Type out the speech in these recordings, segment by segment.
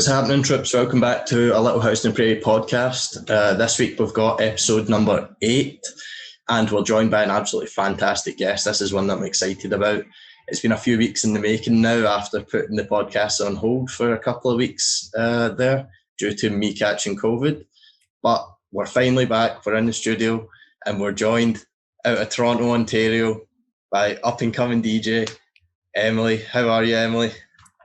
What's happening, troops? Welcome back to a Little House in the Prairie podcast. This week we've got episode number 8, and we're joined by an absolutely fantastic guest. This is one that I'm excited about. It's been a few weeks in the making now after putting the podcast on hold for a couple of weeks there due to me catching COVID. But we're finally back. We're in the studio and we're joined out of Toronto, Ontario by up-and-coming DJ, Emily. How are you, Emily?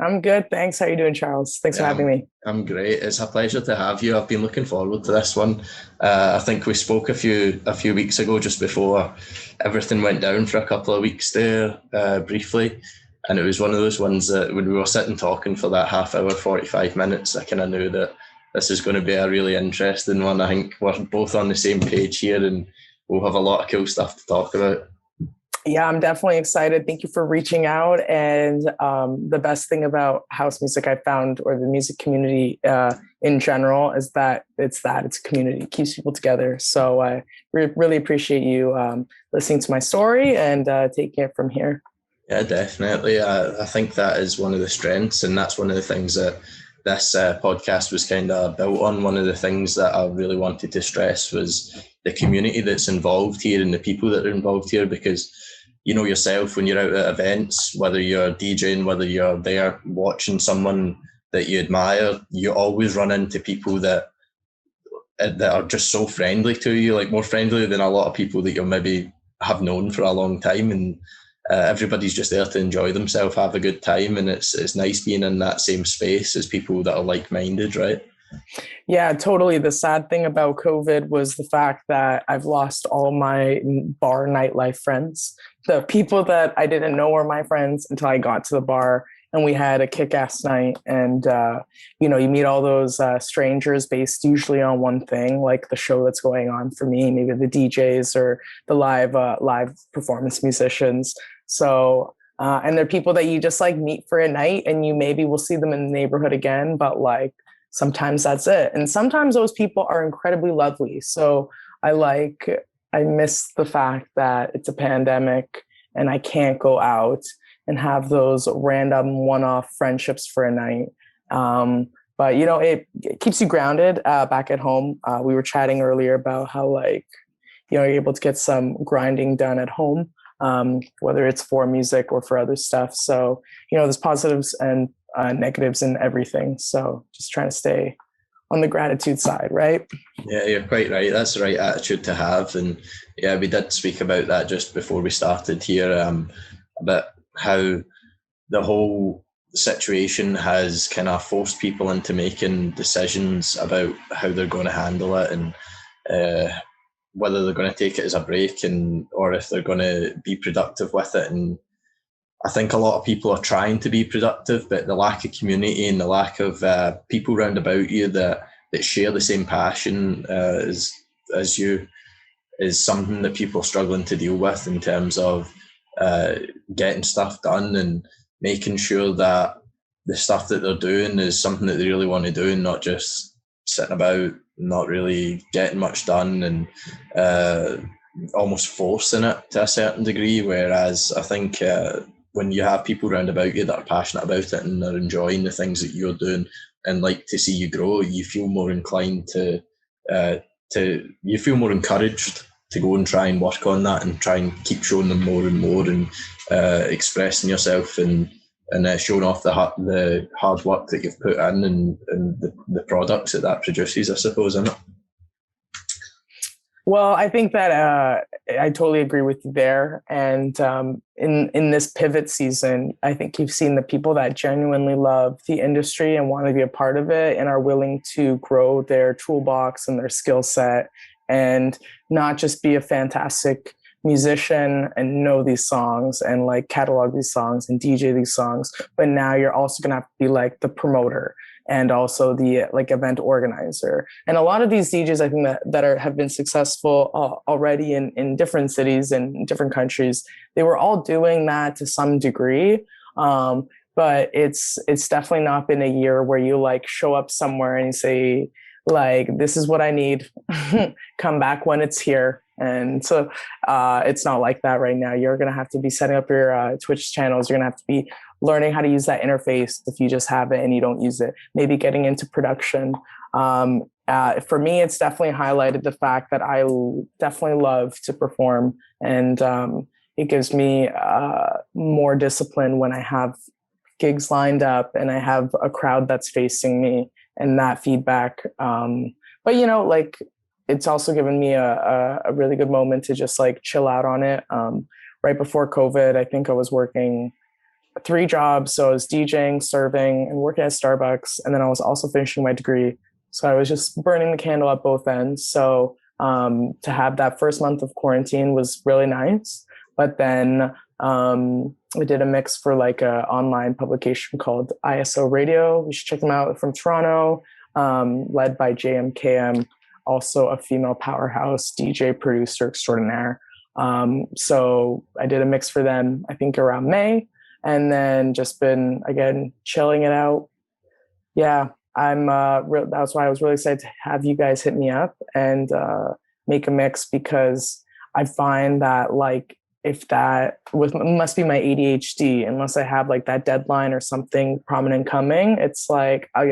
I'm good, thanks. How are you doing, Charles? Thanks for having me. I'm great. It's a pleasure to have you. I've been looking forward to this one. I think we spoke a few weeks ago, just before everything went down for a couple of weeks there, briefly. And it was one of those ones that when we were sitting talking for that half hour, 45 minutes, I kind of knew that this is going to be a really interesting one. I think we're both on the same page here and we'll have a lot of cool stuff to talk about. Yeah, I'm definitely excited. Thank you for reaching out. And the best thing about house music I found, or the music community in general, is that it's a community. It keeps people together. So I really appreciate you listening to my story and taking it from here. Yeah, definitely. I think that is one of the strengths, and that's one of the things that this podcast was kind of built on. One of the things that I really wanted to stress was the community that's involved here and the people that are involved here, because you know yourself, when you're out at events, whether you're DJing, whether you're there watching someone that you admire, you always run into people that are just so friendly to you, like more friendly than a lot of people that you maybe have known for a long time. And everybody's just there to enjoy themselves, have a good time, and it's nice being in that same space as people that are like-minded, right? Yeah, totally. The sad thing about COVID was the fact that I've lost all my bar nightlife friends. The people that I didn't know were my friends until I got to the bar and we had a kick-ass night. And, you meet all those strangers based usually on one thing, like the show that's going on for me, maybe the DJs or the live performance musicians. So, and they're people that you just like meet for a night and you maybe will see them in the neighborhood again, but like, sometimes that's it. And sometimes those people are incredibly lovely. So I miss the fact that it's a pandemic and I can't go out and have those random one-off friendships for a night. But, it keeps you grounded back at home. We were chatting earlier about how you're able to get some grinding done at home, whether it's for music or for other stuff. So, there's positives and negatives in everything. So just trying to stay on the gratitude side, right? Yeah, you're quite right. That's the right attitude to have. And yeah, we did speak about that just before we started here, about how the whole situation has kind of forced people into making decisions about how they're going to handle it, and whether they're going to take it as a break or if they're going to be productive with it. And I think a lot of people are trying to be productive, but the lack of community and the lack of people round about you that share the same passion as you is something that people are struggling to deal with, in terms of getting stuff done and making sure that the stuff that they're doing is something that they really want to do and not just sitting about, not really getting much done, and almost forcing it to a certain degree. Whereas I think when you have people around about you that are passionate about it and are enjoying the things that you're doing and like to see you grow, you feel more inclined you feel more encouraged to go and try and work on that and try and keep showing them more and more, and expressing yourself and showing off the hard work that you've put in and the products that produces, I suppose, isn't it? Well, I think that I totally agree with you there. And in this pivot season, I think you've seen the people that genuinely love the industry and want to be a part of it and are willing to grow their toolbox and their skill set, and not just be a fantastic musician and know these songs and like catalog these songs and DJ these songs, but now you're also going to have to be like the promoter and also the like event organizer. And a lot of these DJs, I think that have been successful already in different cities and different countries, they were all doing that to some degree. But it's definitely not been a year where you like show up somewhere and you say, like, this is what I need, come back when it's here. And so it's not like that right now. You're going to have to be setting up your Twitch channels. You're going to have to be learning how to use that interface if you just have it and you don't use it, maybe getting into production. For me, it's definitely highlighted the fact that I definitely love to perform, and it gives me more discipline when I have gigs lined up and I have a crowd that's facing me and that feedback. But like, it's also given me a really good moment to just like chill out on it. Right before COVID, I think I was working 3 jobs. So I was DJing, serving, and working at Starbucks. And then I was also finishing my degree. So I was just burning the candle at both ends. So to have that first month of quarantine was really nice. But then we did a mix for like an online publication called ISO Radio. You should check them out, from Toronto, led by JMKM, also a female powerhouse DJ producer extraordinaire. So I did a mix for them, I think around May, and then just been, again, chilling it out. Yeah, that's why I was really excited to have you guys hit me up and make a mix, because I find that like, if that must be my ADHD, unless I have like that deadline or something prominent coming, it's like, I'll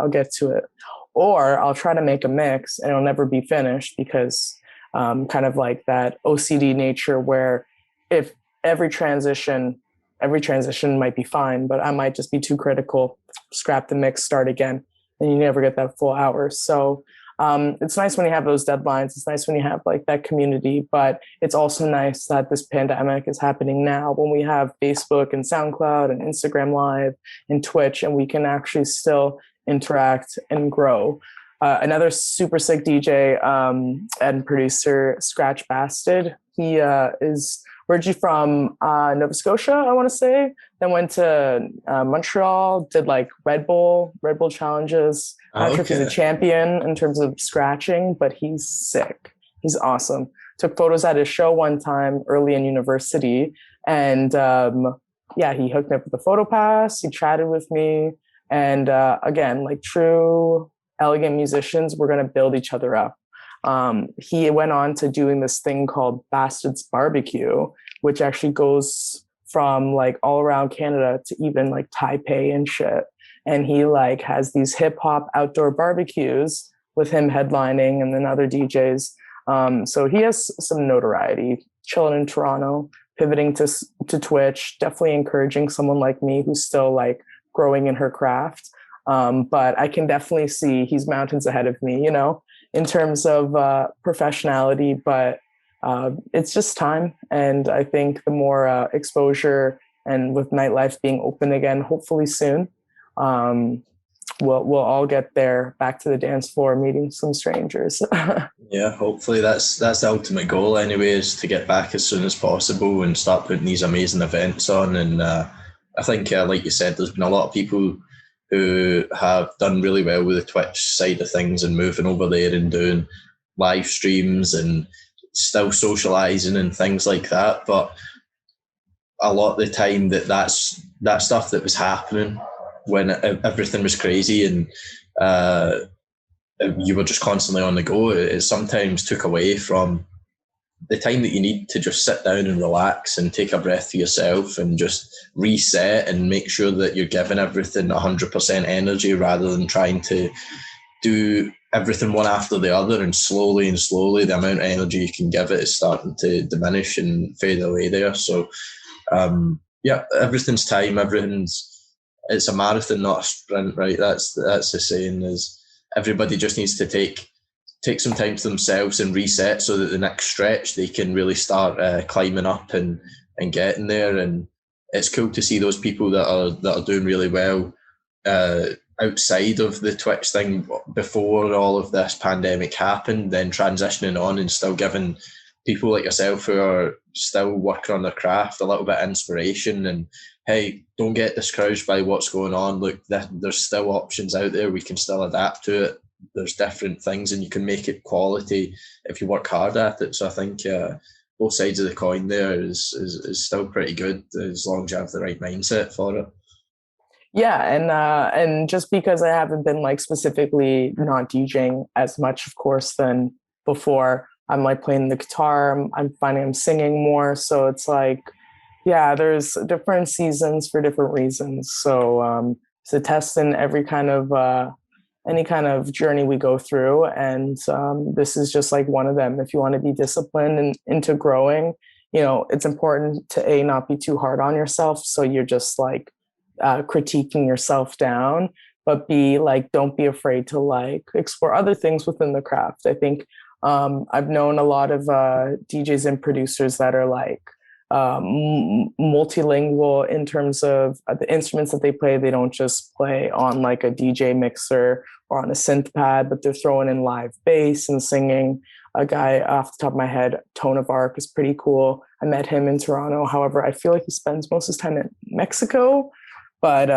get to it. Or I'll try to make a mix and it'll never be finished, because kind of like that OCD nature where if every transition might be fine, but I might just be too critical, scrap the mix, start again, and you never get that full hour. So it's nice when you have those deadlines. It's nice when you have like that community, but it's also nice that this pandemic is happening now when we have Facebook and SoundCloud and Instagram Live and Twitch, and we can actually still interact and grow. Another super sick DJ and producer, Scratch Bastard. He is originally from Nova Scotia, I want to say. Then went to Montreal, did like Red Bull challenges. Not sure if he's a champion in terms of scratching, but he's sick. He's awesome. Took photos at his show one time early in university. And he hooked me up with a photo pass. He chatted with me. And again, like true elegant musicians, we're going to build each other up. He went on to doing this thing called Bastard's Barbecue, which actually goes from like all around Canada to even like Taipei and shit. And he like has these hip hop outdoor barbecues with him headlining and then other DJs. So he has some notoriety, chilling in Toronto, pivoting to Twitch, definitely encouraging someone like me who's still like growing in her craft. But I can definitely see he's mountains ahead of me, in terms of professionality, but it's just time. And I think the more exposure, and with nightlife being open again, hopefully soon, we'll all get there, back to the dance floor, meeting some strangers. Yeah, hopefully that's the ultimate goal anyway, is to get back as soon as possible and start putting these amazing events on. And I think, like you said, there's been a lot of people who have done really well with the Twitch side of things and moving over there and doing live streams and still socializing and things like that. But a lot of the time that stuff that was happening when everything was crazy and you were just constantly on the go, it sometimes took away from the time that you need to just sit down and relax and take a breath for yourself and just reset and make sure that you're giving everything 100% energy, rather than trying to do everything one after the other, and slowly the amount of energy you can give it is starting to diminish and fade away there. So everything's time, it's a marathon, not a sprint, right? That's the saying, is everybody just needs to take some time to themselves and reset, so that the next stretch they can really start climbing up and getting there. And it's cool to see those people that are doing really well outside of the Twitch thing before all of this pandemic happened, then transitioning on and still giving people like yourself who are still working on their craft a little bit of inspiration. And hey, don't get discouraged by what's going on. Look, there's still options out there. We can still adapt to it. There's different things, and you can make it quality if you work hard at it. So I think both sides of the coin there is still pretty good, as long as you have the right mindset for it. Yeah, and just because I haven't been like specifically not DJing as much, of course, than before, I'm like playing the guitar. I'm finding I'm singing more, so it's like, Yeah, there's different seasons for different reasons. So it's a test in every kind of any kind of journey we go through, and this is just like one of them. If you want to be disciplined and into growing, you know, it's important to not be too hard on yourself. So you're just like critiquing yourself down, but be like, don't be afraid to like explore other things within the craft. I think I've known a lot of DJs and producers that are like multilingual in terms of the instruments that they play. They don't just play on like a DJ mixer or on a synth pad, but they're throwing in live bass and singing. A guy off the top of my head, Tone of Arc, is pretty cool. I met him in Toronto. However, I feel like he spends most of his time in Mexico. But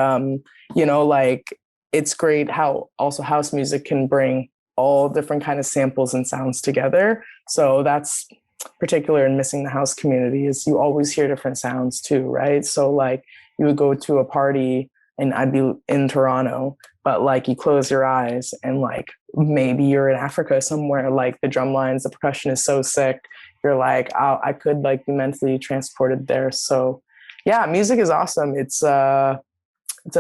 you know, like it's great how also house music can bring all different kind of samples and sounds together. So that's particular in Missing the House community, is you always hear different sounds too, right? So like you would go to a party and I'd be in Toronto, but like you close your eyes and like maybe you're in Africa somewhere, like the drum lines, the percussion is so sick. You're like, oh, I could like be mentally transported there. So yeah, music is awesome. It's a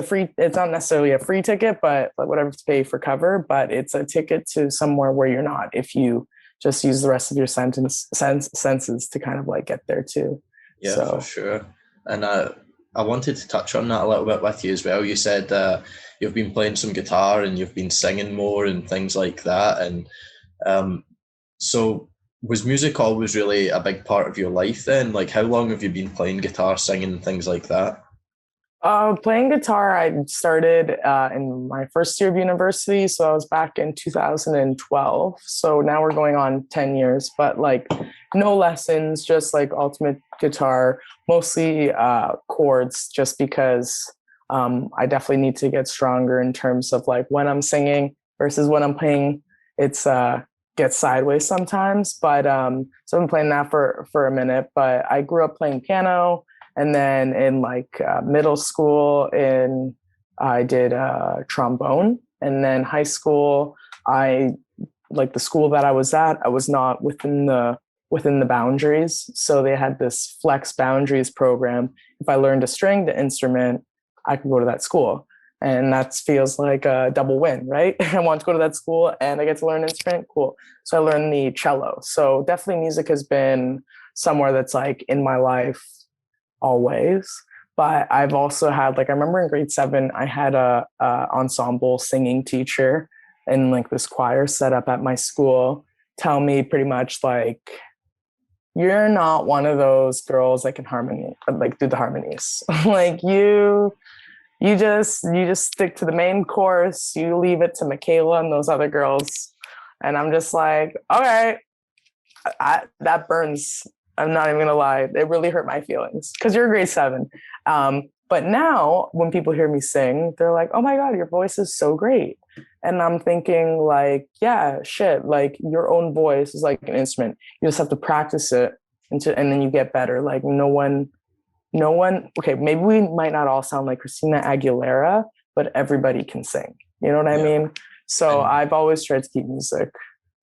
free, it's not necessarily a free ticket, but like whatever to pay for cover, but it's a ticket to somewhere where you're not, if you just use the rest of your senses to kind of like get there too. Yeah, so. for sure. And I wanted to touch on that a little bit with you as well. You said you've been playing some guitar and you've been singing more and things like that. And so was music always really a big part of your life then? Like how long have you been playing guitar, singing, things like that? Playing guitar, I started in my first year of university. So I was back in 2012. So now we're going on 10 years, but like no lessons, just like ultimate guitar, mostly chords, just because I definitely need to get stronger in terms of like when I'm singing versus when I'm playing. It's gets sideways sometimes, but so I've been playing that for a minute, but I grew up playing piano. And then in like middle school, I did trombone. And then high school, I like the school that I was at, I was not within the boundaries. So they had this flex boundaries program. If I learned a stringed instrument, I could go to that school. And that feels like a double win, right? I want to go to that school and I get to learn an instrument. Cool. So I learned the cello. So definitely music has been somewhere that's like in my life always. But I've also had, like, I remember in grade 7, I had a ensemble singing teacher and like this choir set up at my school tell me pretty much like, you're not one of those girls that can harmony, like do the harmonies. Like you just stick to the main course, you leave it to Michaela and those other girls. And I'm just like, okay, that burns. I'm not even gonna lie. It really hurt my feelings because you're grade 7. But now when people hear me sing, they're like, oh my God, your voice is so great. And I'm thinking like, yeah, shit, like your own voice is like an instrument. You just have to practice it and then you get better. Like no one, okay, maybe we might not all sound like Christina Aguilera, but everybody can sing. You know what I mean? So I've always tried to keep music.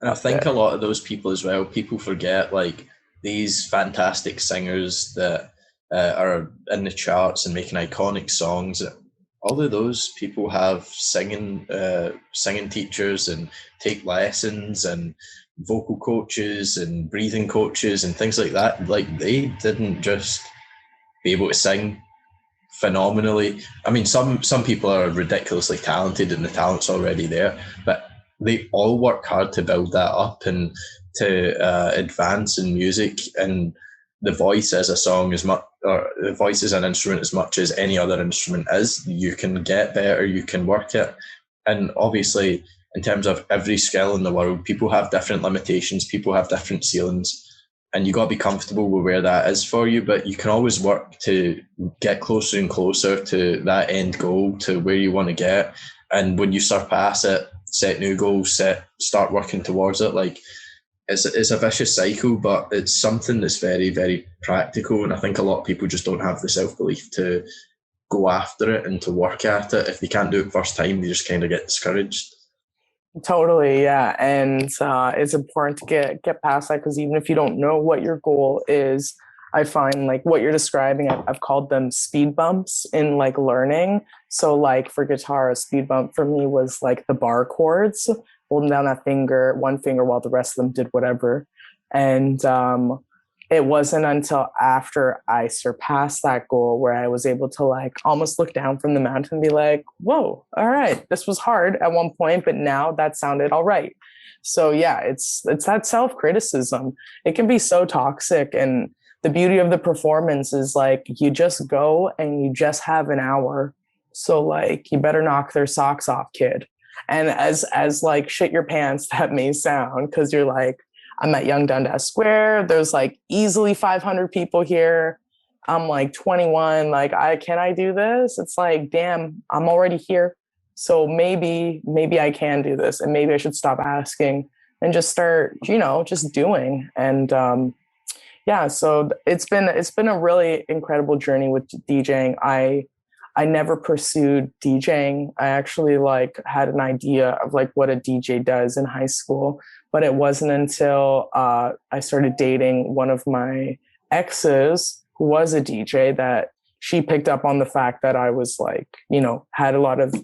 And I think a lot of those people as well, people forget like these fantastic singers that are in the charts and making iconic songs. All of those people have singing teachers and take lessons and vocal coaches and breathing coaches and things like that. Like they didn't just be able to sing phenomenally. I mean, some people are ridiculously talented and the talent's already there, but they all work hard to build that up and to advance in music. And the voice as a song is much, or the voice is an instrument as much as any other instrument is. You can get better, you can work it. And obviously, in terms of every skill in the world, people have different limitations, people have different ceilings, and you got to be comfortable with where that is for you. But you can always work to get closer and closer to that end goal, to where you want to get. And when you surpass it, set new goals, start working towards it. Like it's a vicious cycle, but it's something that's very, very practical. And I think a lot of people just don't have the self-belief to go after it and to work at it. If they can't do it first time, they just kind of get discouraged. Totally, yeah. And it's important to get past that, because even if you don't know what your goal is, I find like what you're describing, I've called them speed bumps in like learning. So like for guitar, a speed bump for me was like the bar chords, holding down that finger, one finger while the rest of them did whatever. And it wasn't until after I surpassed that goal where I was able to like almost look down from the mountain and be like, whoa, all right, this was hard at one point, but now that sounded all right. So yeah, it's that self-criticism. It can be so toxic, and the beauty of the performance is like you just go and you just have an hour. So like you better knock their socks off, kid. And as like shit your pants that may sound, because you're like, I'm at Young Dundas Square. There's like easily 500 people here. I'm like 21. Like, can I do this? It's like, damn, I'm already here. So maybe I can do this, and maybe I should stop asking and just start, just doing. And yeah, so it's been a really incredible journey with DJing. I never pursued DJing. I actually like had an idea of like what a DJ does in high school, but it wasn't until I started dating one of my exes who was a DJ that she picked up on the fact that I was like, had a lot of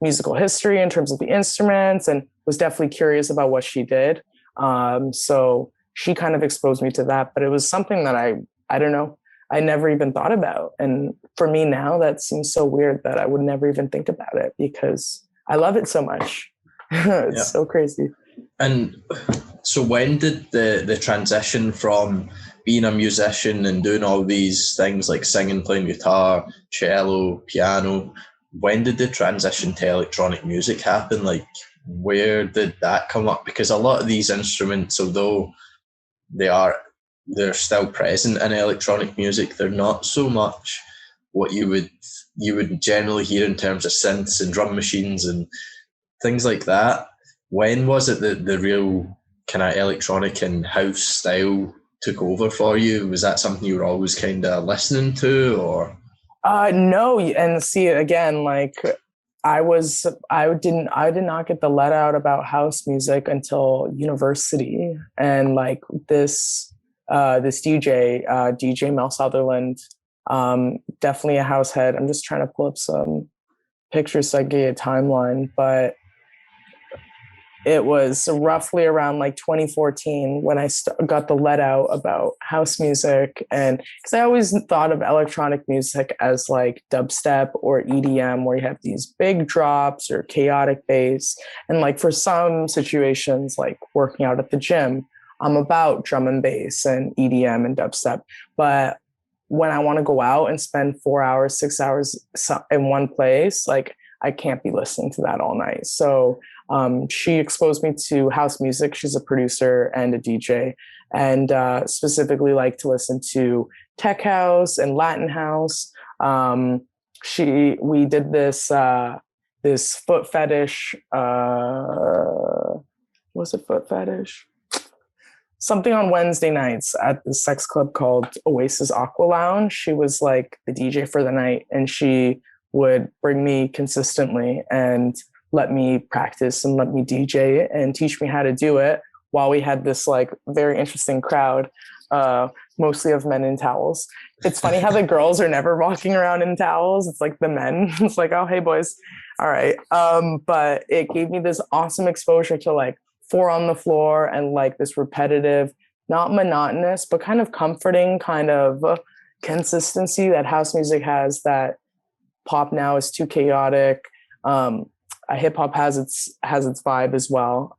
musical history in terms of the instruments and was definitely curious about what she did. So she kind of exposed me to that, but it was something that I don't know, I never even thought about. And for me now, that seems so weird that I would never even think about it because I love it so much. It's so crazy. And so when did the transition from being a musician and doing all these things like singing, playing guitar, cello, piano, when did the transition to electronic music happen? Like, where did that come up? Because a lot of these instruments, although they're still present in electronic music, they're not so much what you would generally hear in terms of synths and drum machines and things like that. When was it that the real kind of electronic and house style took over for you? Was that something you were always kind of listening to, or? No, and see again, like I did not get the let out about house music until university, and like this DJ, DJ Mel Sutherland, definitely a house head. I'm just trying to pull up some pictures so I can get a timeline, but it was roughly around like 2014 when I got the let out about house music. And because I always thought of electronic music as like dubstep or EDM, where you have these big drops or chaotic bass. And like for some situations, like working out at the gym, I'm about drum and bass and EDM and dubstep. But when I want to go out and spend 4 hours, 6 hours in one place, like I can't be listening to that all night. So she exposed me to house music. She's a producer and a DJ, and specifically like to listen to tech house and Latin house. We did this foot fetish. Was it foot fetish? Something on Wednesday nights at the sex club called Oasis Aqua Lounge. She was like the DJ for the night, and she would bring me consistently and let me practice and let me DJ and teach me how to do it while we had this like very interesting crowd, mostly of men in towels. It's funny how the girls are never walking around in towels. It's like the men. It's like, oh, hey boys. All right. But it gave me this awesome exposure to like 4 on the floor and like this repetitive, not monotonous, but kind of comforting kind of consistency that house music has that pop now is too chaotic. Hip hop has its vibe as well.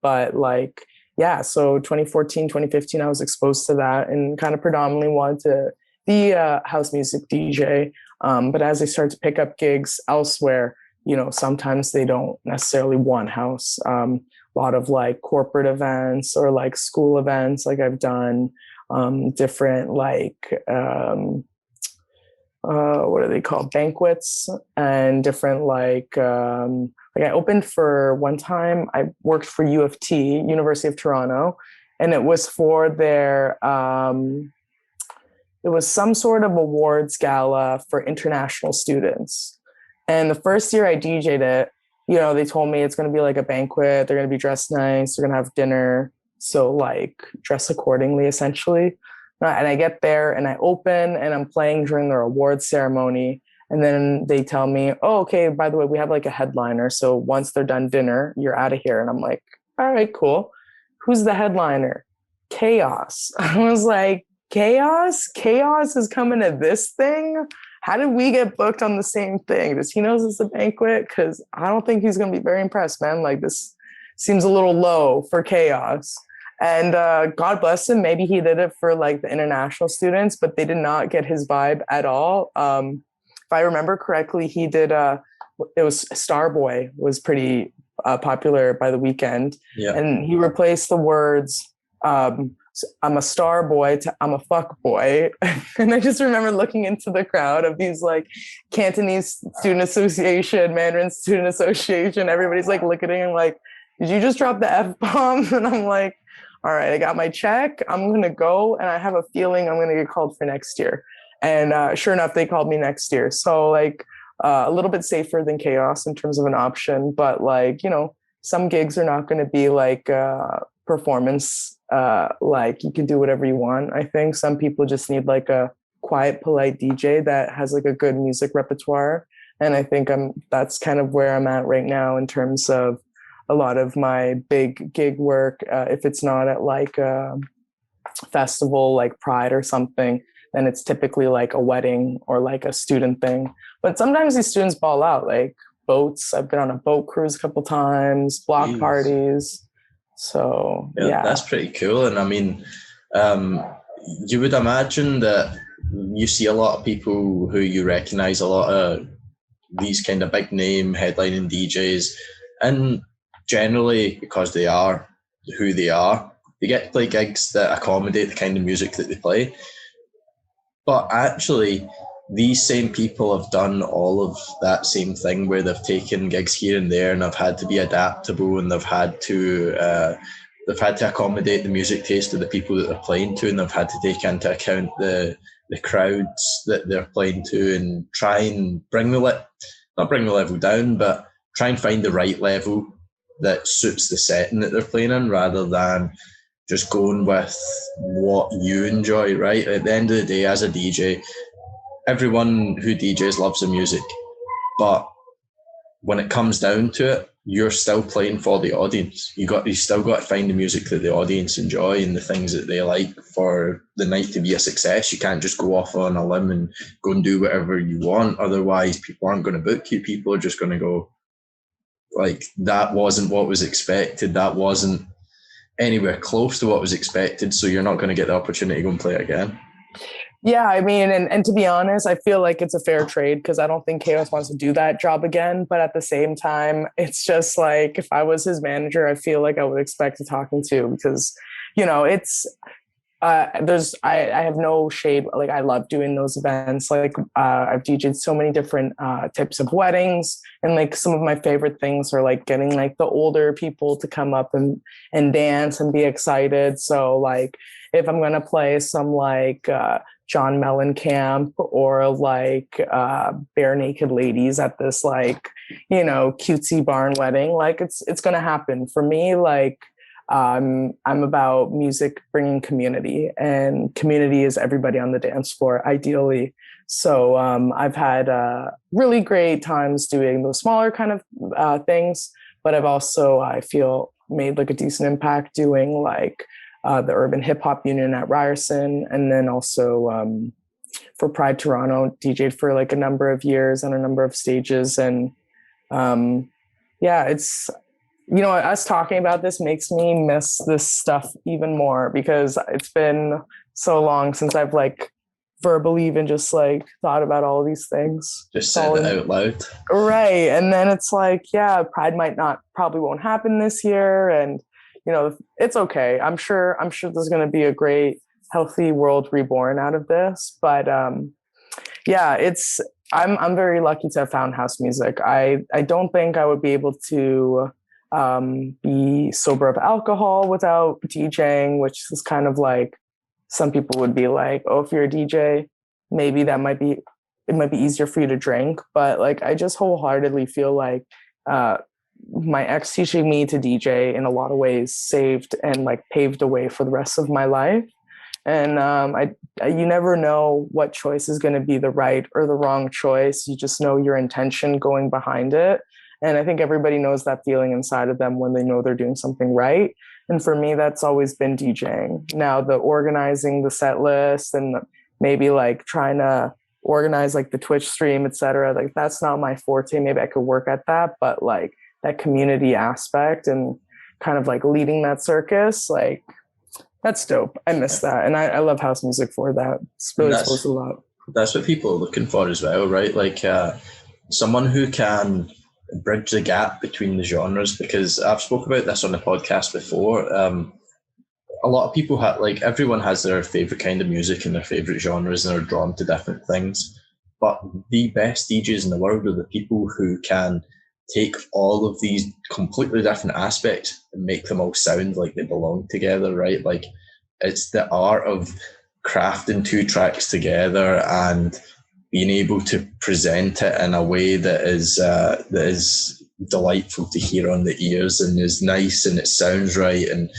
But like, yeah, so 2014, 2015, I was exposed to that and kind of predominantly wanted to be a house music DJ. But as I start to pick up gigs elsewhere, sometimes they don't necessarily want house. A lot of like corporate events or like school events, like I've done different like, what are they called? Banquets and different like I opened for one time, I worked for U of T, University of Toronto, and it was for their, it was some sort of awards gala for international students. And the first year I DJ'd it, they told me it's going to be like a banquet. They're going to be dressed nice. They're going to have dinner. So like dress accordingly, essentially. And I get there and I open and I'm playing during their awards ceremony. And then they tell me, oh, okay, by the way, we have like a headliner. So once they're done dinner, you're out of here. And I'm like, all right, cool. Who's the headliner? Chaos. I was like, Chaos? Chaos is coming to this thing? How did we get booked on the same thing? Does he know this is a banquet? Because I don't think he's going to be very impressed, man. Like, this seems a little low for Chaos. And God bless him. Maybe he did it for like the international students, but they did not get his vibe at all. If I remember correctly, he did, it was Starboy was pretty popular by the weekend. Yeah. And he replaced the words, I'm a star boy to I'm a fuck boy. And I just remember looking into the crowd of these like Cantonese Student Association, Mandarin Student Association. Everybody's like looking at him like, did you just drop the F-bomb? And I'm like, all right, I got my check. I'm going to go. And I have a feeling I'm going to get called for next year. And sure enough, they called me next year. So like a little bit safer than Chaos in terms of an option. But like, you know, some gigs are not going to be like performance. Like you can do whatever you want. I think some people just need like a quiet, polite DJ that has like a good music repertoire. And I think that's kind of where I'm at right now in terms of a lot of my big gig work. If it's not at like a festival like Pride or something, then it's typically like a wedding or like a student thing. But sometimes these students ball out, like boats. I've been on a boat cruise a couple times, block parties. So yeah, that's pretty cool. And I mean, you would imagine that you see a lot of people who you recognize, a lot of these kind of big name headlining DJs, and generally because they are who they are, they get to play gigs that accommodate the kind of music that they play. But actually, these same people have done all of that same thing where they've taken gigs here and there and they've had to be adaptable, and they've had to accommodate the music taste of the people that they're playing to, and they've had to take into account the crowds that they're playing to, and try and not bring the level down, but try and find the right level that suits the setting that they're playing in, rather than just going with what you enjoy, right? At the end of the day, as a DJ, everyone who DJs loves the music, but when it comes down to it, you're still playing for the audience. You still got to find the music that the audience enjoy and the things that they like for the night to be a success. You can't just go off on a limb and go and do whatever you want. Otherwise, people aren't going to book you. People are just going to go, like, that wasn't what was expected. That wasn't anywhere close to what was expected. So you're not going to get the opportunity to go and play it again. Yeah, I mean, and to be honest, I feel like it's a fair trade because I don't think Chaos wants to do that job again. But at the same time, it's just like, if I was his manager, I feel like I would expect to talking to, because, you know, it's I have no shade. Like, I love doing those events. Like, I've DJed so many different types of weddings, and like some of my favorite things are like getting like the older people to come up and dance and be excited. So like, if I'm gonna play some like John Mellencamp or like Bare Naked Ladies at this like, you know, cutesy barn wedding, like it's gonna happen for me. Like, I'm about music bringing community, and community is everybody on the dance floor, ideally. So I've had really great times doing those smaller kind of things, but I've also, I feel, made like a decent impact doing like the Urban Hip Hop Union at Ryerson, and then also for Pride Toronto, DJ'd for like a number of years on a number of stages. And yeah, it's, you know, us talking about this makes me miss this stuff even more, because it's been so long since I've like verbally even just like thought about all these things. Just said it out loud. Right. And then it's like, yeah, Pride probably won't happen this year. And, you know, it's okay. I'm sure there's going to be a great, healthy world reborn out of this. But yeah, I'm very lucky to have found house music. I don't think I would be able to be sober of alcohol without DJing, which is kind of like, some people would be like, oh, if you're a DJ, maybe it might be easier for you to drink. But like, I just wholeheartedly feel like my ex teaching me to DJ in a lot of ways saved and like paved the way for the rest of my life. And you never know what choice is going to be the right or the wrong choice. You just know your intention going behind it. And I think everybody knows that feeling inside of them when they know they're doing something right. And for me, that's always been DJing. Now, the organizing the set list and maybe like trying to organize like the Twitch stream, etc. Like that's not my forte. Maybe I could work at that, but like that community aspect and kind of like leading that circus, like that's dope. I miss that. And I love house music for that. It's really supposed a lot. That's what people are looking for as well, right? Like someone who can bridge the gap between the genres, because I've spoke about this on the podcast before. A lot of people have, like, everyone has their favorite kind of music and their favorite genres and are drawn to different things. But the best DJs in the world are the people who can take all of these completely different aspects and make them all sound like they belong together, right? Like, it's the art of crafting two tracks together and being able to present it in a way that is delightful to hear on the ears and is nice and it sounds right. And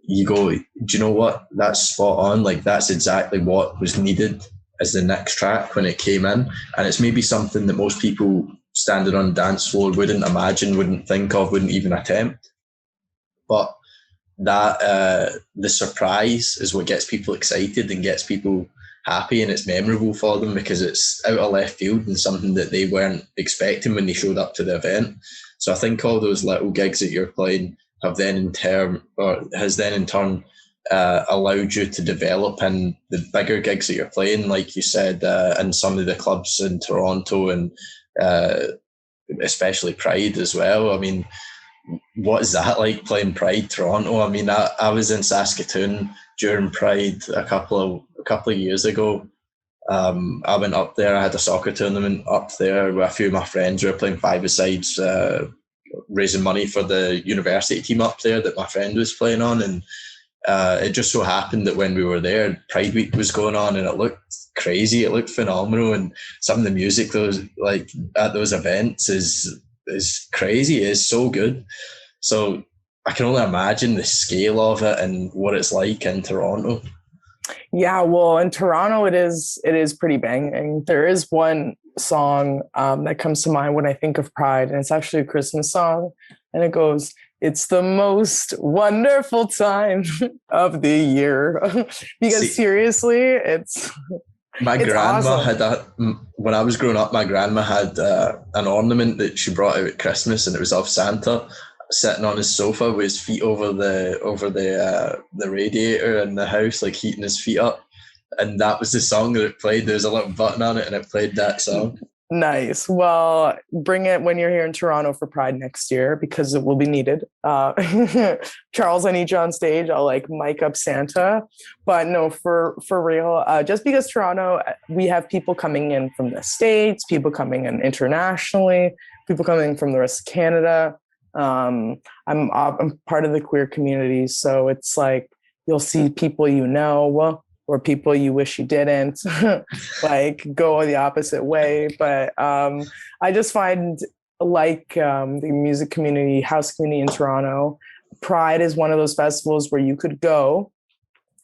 you go, do you know what? That's spot on. Like, that's exactly what was needed as the next track when it came in. And it's maybe something that most people standing on the dance floor wouldn't imagine, wouldn't think of, wouldn't even attempt. But that the surprise is what gets people excited and gets people happy, and it's memorable for them because it's out of left field and something that they weren't expecting when they showed up to the event. So I think all those little gigs that you're playing has then in turn allowed you to develop in the bigger gigs that you're playing, like you said, in some of the clubs in Toronto and especially Pride as well. I mean, what is that like, playing Pride Toronto? I mean, I was in Saskatoon during Pride a couple of years ago. I went up there. I had a soccer tournament up there with a few of my friends. We were playing five-a-sides, raising money for the university team up there that my friend was playing on. And it just so happened that when we were there, Pride Week was going on, and it looked crazy. It looked phenomenal, and some of the music like at those events is crazy. It's so good. So I can only imagine the scale of it and what it's like in Toronto. Yeah, well, in Toronto, it is pretty banging. There is one song that comes to mind when I think of Pride, and it's actually a Christmas song, and it goes, "It's the most wonderful time of the year." Because seriously, it's my grandma awesome. When I was growing up, my grandma had an ornament that she brought out at Christmas, and it was of Santa sitting on his sofa with his feet over the radiator in the house, like heating his feet up. And that was the song that it played. There was a little button on it and it played that song. Nice. Well, bring it when you're here in Toronto for Pride next year, because it will be needed. Charles, I need you on stage. I'll like mic up Santa. But no, for real, just because Toronto, we have people coming in from the States, people coming in internationally, people coming from the rest of Canada. I'm part of the queer community, so it's like you'll see people you know or people you wish you didn't, like go the opposite way. But I just find like the music community, house community in Toronto, Pride is one of those festivals where you could go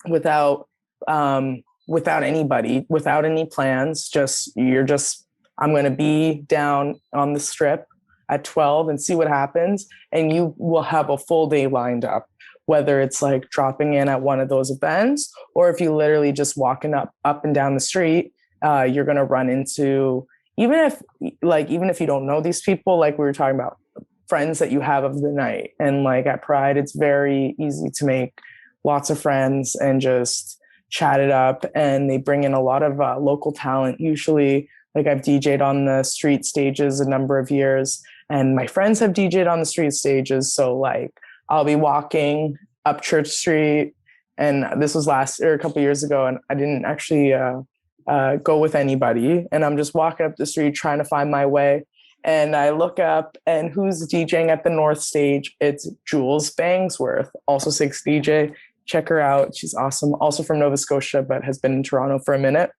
without anybody, without any plans. I'm going to be down on the strip at 12 and see what happens. And you will have a full day lined up, whether it's like dropping in at one of those events, or if you literally just walking up and down the street, you're going to run into, even if you don't know these people, like we were talking about, friends that you have of the night. And like at Pride, it's very easy to make lots of friends and just chat it up. And they bring in a lot of local talent. Usually, like I've DJ'd on the street stages a number of years, and my friends have DJ'd on the street stages. So like I'll be walking up Church Street, and this was a couple of years ago, and I didn't actually go with anybody. And I'm just walking up the street trying to find my way. And I look up, and who's DJing at the North Stage? It's Jules Bangsworth, also 6 DJ. Check her out. She's awesome. Also from Nova Scotia, but has been in Toronto for a minute.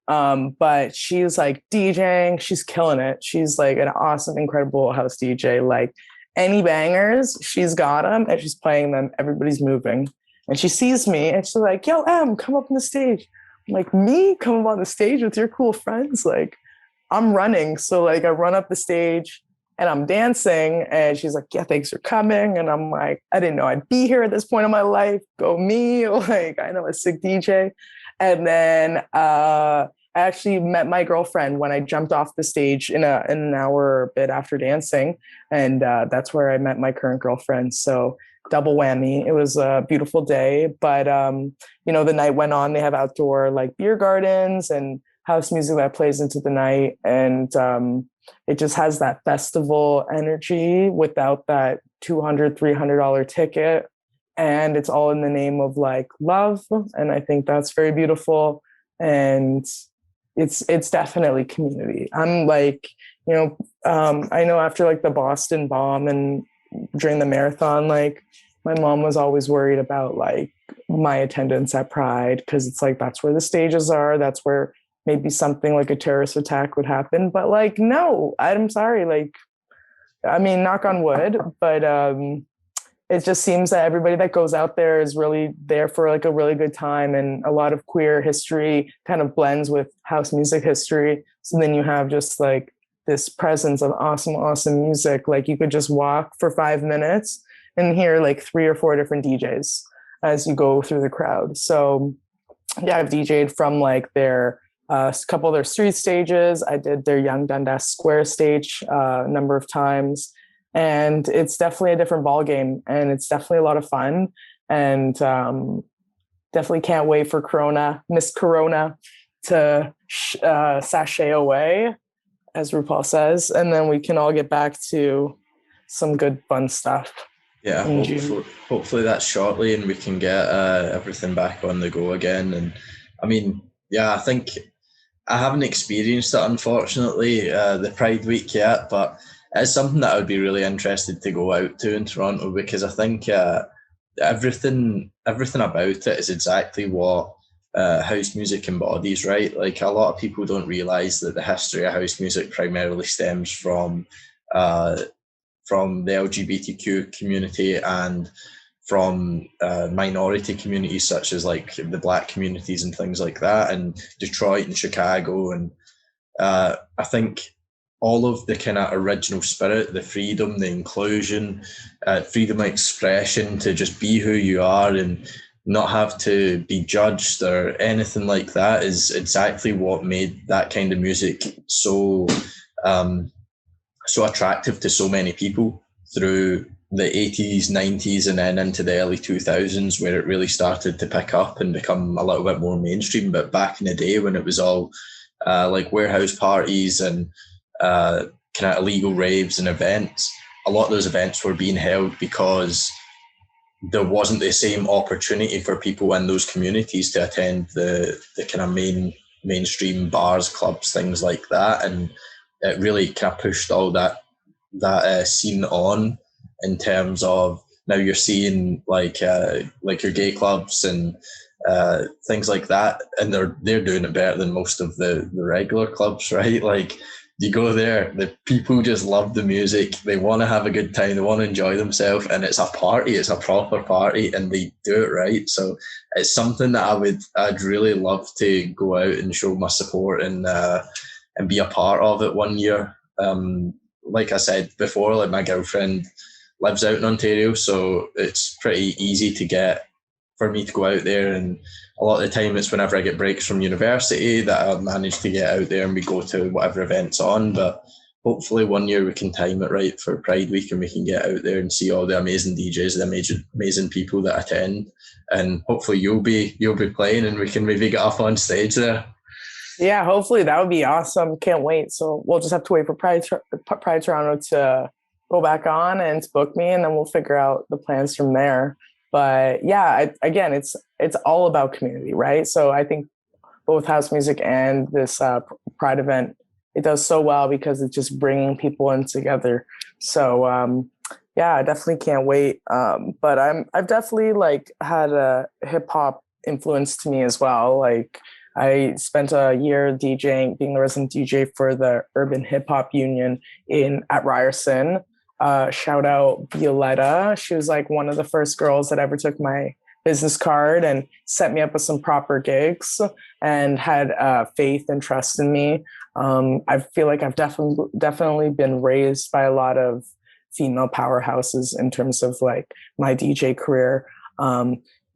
But she's like DJing. She's killing it. She's like an awesome, incredible house DJ. Like any bangers, she's got them and she's playing them. Everybody's moving. And she sees me and she's like, yo, Em, come up on the stage. I'm like, me? Come up on the stage with your cool friends? Like, I'm running. So like I run up the stage and I'm dancing and she's like, yeah, thanks for coming. And I'm like, I didn't know I'd be here at this point in my life. Go me. Like, I know a sick DJ. And then I actually met my girlfriend when I jumped off the stage in an hour or a bit after dancing. And that's where I met my current girlfriend. So double whammy. It was a beautiful day. But, the night went on. They have outdoor like beer gardens and house music that plays into the night. And it just has that festival energy without that $200, $300 ticket. And it's all in the name of like love. And I think that's very beautiful. And it's definitely community. I'm like, I know after like the Boston bomb and during the marathon, like my mom was always worried about like my attendance at Pride, because it's like, that's where the stages are. That's where maybe something like a terrorist attack would happen. But like, no, I'm sorry. Like, I mean, knock on wood, but it just seems that everybody that goes out there is really there for like a really good time. And a lot of queer history kind of blends with house music history. So then you have just like this presence of awesome, awesome music. Like you could just walk for 5 minutes and hear like 3 or 4 different DJs as you go through the crowd. So yeah, I've DJ'd from like their a couple of their street stages. I did their Young Dundas Square stage a number of times. And it's definitely a different ballgame, and it's definitely a lot of fun. And definitely can't wait for Miss Corona, to sashay away, as RuPaul says, and then we can all get back to some good fun stuff. Yeah, hopefully that's shortly, and we can get everything back on the go again. And I mean, yeah, I think I haven't experienced it, unfortunately, the Pride Week yet, but it's something that I would be really interested to go out to in Toronto, because I think everything about it is exactly what house music embodies, right? Like, a lot of people don't realise that the history of house music primarily stems from the LGBTQ community and from minority communities such as like the Black communities and things like that, and Detroit and Chicago. And I think all of the kind of original spirit, the freedom, the inclusion, freedom of expression to just be who you are and not have to be judged or anything like that is exactly what made that kind of music so attractive to so many people through the 80s, 90s, and then into the early 2000s, where it really started to pick up and become a little bit more mainstream. But back in the day, when it was all like warehouse parties and kind of illegal raves and events, a lot of those events were being held because there wasn't the same opportunity for people in those communities to attend the kind of mainstream bars, clubs, things like that. And it really kind of pushed all that scene on, in terms of now you're seeing like your gay clubs and things like that, and they're doing it better than most of the regular clubs, right? Like, you go there, the people just love the music, they want to have a good time, they want to enjoy themselves, and it's a party, it's a proper party, and they do it right. So it's something that I'd really love to go out and show my support and be a part of it one year. Like I said before, like, my girlfriend lives out in Ontario, so it's pretty easy for me to go out there, and a lot of the time it's whenever I get breaks from university that I'll manage to get out there and we go to whatever event's on. But hopefully one year we can time it right for Pride Week and we can get out there and see all the amazing DJs, the amazing people that attend, and hopefully you'll be playing and we can maybe get off on stage there. Yeah, hopefully that would be awesome. Can't wait. So we'll just have to wait for Pride Toronto to go back on and to book me, and then we'll figure out the plans from there. But yeah, again, it's all about community, right? So I think both house music and this Pride event, it does so well because it's just bringing people in together. So yeah, I definitely can't wait. But I've definitely like had a hip hop influence to me as well. Like, I spent a year DJing, being the resident DJ for the Urban Hip Hop Union at Ryerson. Shout out Violetta. She was like one of the first girls that ever took my business card and set me up with some proper gigs and had faith and trust in me. I feel like I've definitely been raised by a lot of female powerhouses in terms of like my DJ career.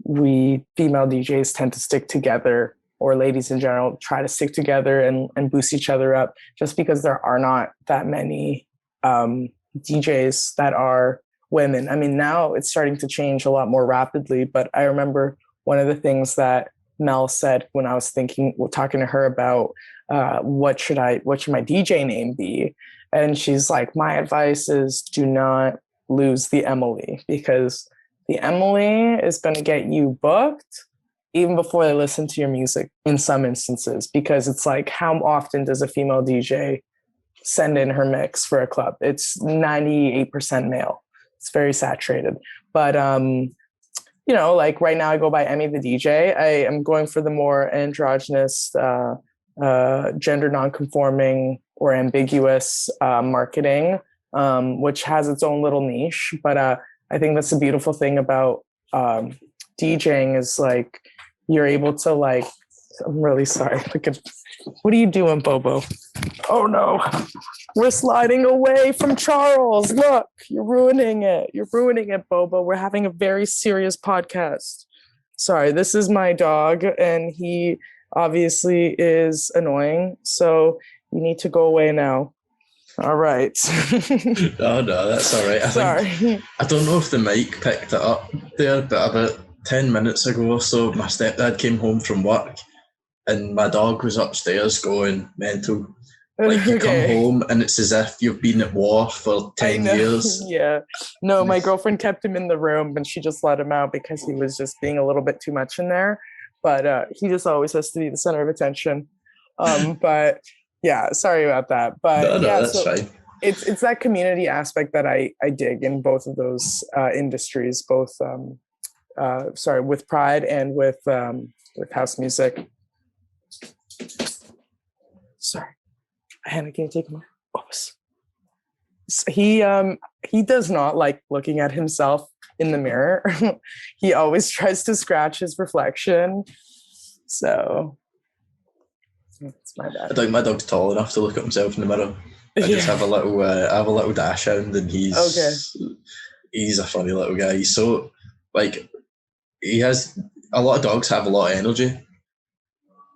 We female DJs tend to stick together, or ladies in general try to stick together and boost each other up, just because there are not that many DJs that are women. I mean, now it's starting to change a lot more rapidly, but I remember one of the things that Mel said when I was talking to her about what should my DJ name be? And she's like, my advice is do not lose the Emily, because the Emily is going to get you booked even before they listen to your music in some instances, because it's like, how often does a female DJ send in her mix for a club? It's 98% male. It's very saturated. But, you know, like right now I go by Emi the DJ. I am going for the more androgynous, gender nonconforming or ambiguous marketing, which has its own little niche. But I think that's the beautiful thing about DJing is like, you're able to like, I'm really sorry. What are you doing, Bobo? Oh no, we're sliding away from Charles. Look, you're ruining it. You're ruining it, Bobo. We're having a very serious podcast. Sorry, this is my dog and he obviously is annoying. So you need to go away now. All right. No, that's all right. I don't know if the mic picked it up there, but about 10 minutes ago or so, my stepdad came home from work and my dog was upstairs going mental. Like you come home and it's as if you've been at war for 10 years. Yeah. No, my girlfriend kept him in the room and she just let him out because he was just being a little bit too much in there. But he just always has to be the center of attention. But yeah, sorry about that. But no, that's fine. It's that community aspect that I dig in both of those industries, both with Pride and with house music. Sorry, Hannah, can you take him off? Oops. He does not like looking at himself in the mirror. He always tries to scratch his reflection. So it's my bad. I think my dog's tall enough to look at himself in the mirror. I just have a little dachshund, and he's a funny little guy. He's so like he has a lot of dogs have a lot of energy.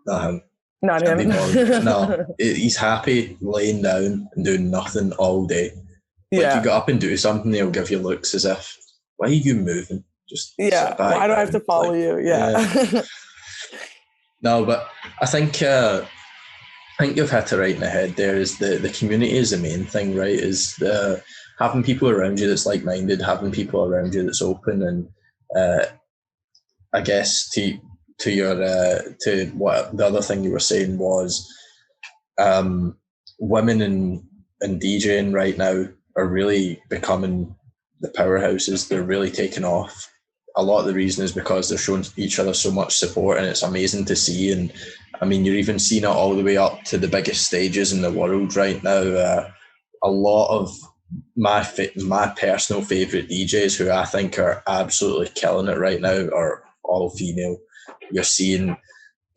Not him. No, he's happy laying down and doing nothing all day. Like you get up and do something, he'll give you looks as if, why are you moving? Just sit back. Why do I have to follow you? Yeah. No, but I think you've hit it right in the head. There is the community is the main thing, right? Is having people around you that's like-minded, having people around you that's open, and I guess to what the other thing you were saying was, women in DJing right now are really becoming the powerhouses. They're really taking off. A lot of the reason is because they're showing each other so much support, and it's amazing to see. And I mean, you're even seeing it all the way up to the biggest stages in the world right now. A lot of my personal favorite DJs, who I think are absolutely killing it right now, are all female. You're seeing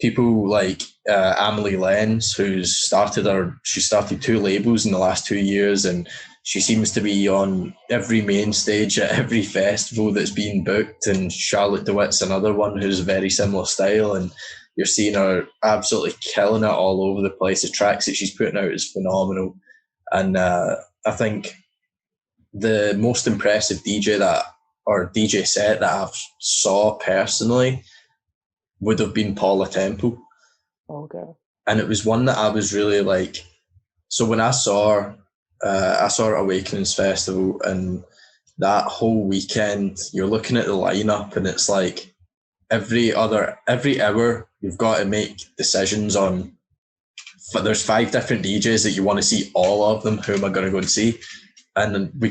people like Amelie Lenz, she started 2 labels in the last 2 years, and she seems to be on every main stage at every festival that's being booked. And Charlotte DeWitt's another one who's a very similar style, and you're seeing her absolutely killing it all over the place. The tracks that she's putting out is phenomenal. And I think the most impressive DJ set that I've saw personally would have been Paula Temple. Okay. And it was one that I was really like, so when I saw her at Awakenings Festival, and that whole weekend, you're looking at the lineup and it's like every hour you've got to make decisions on, but there's 5 different DJs that you want to see all of them. Who am I going to go and see? And we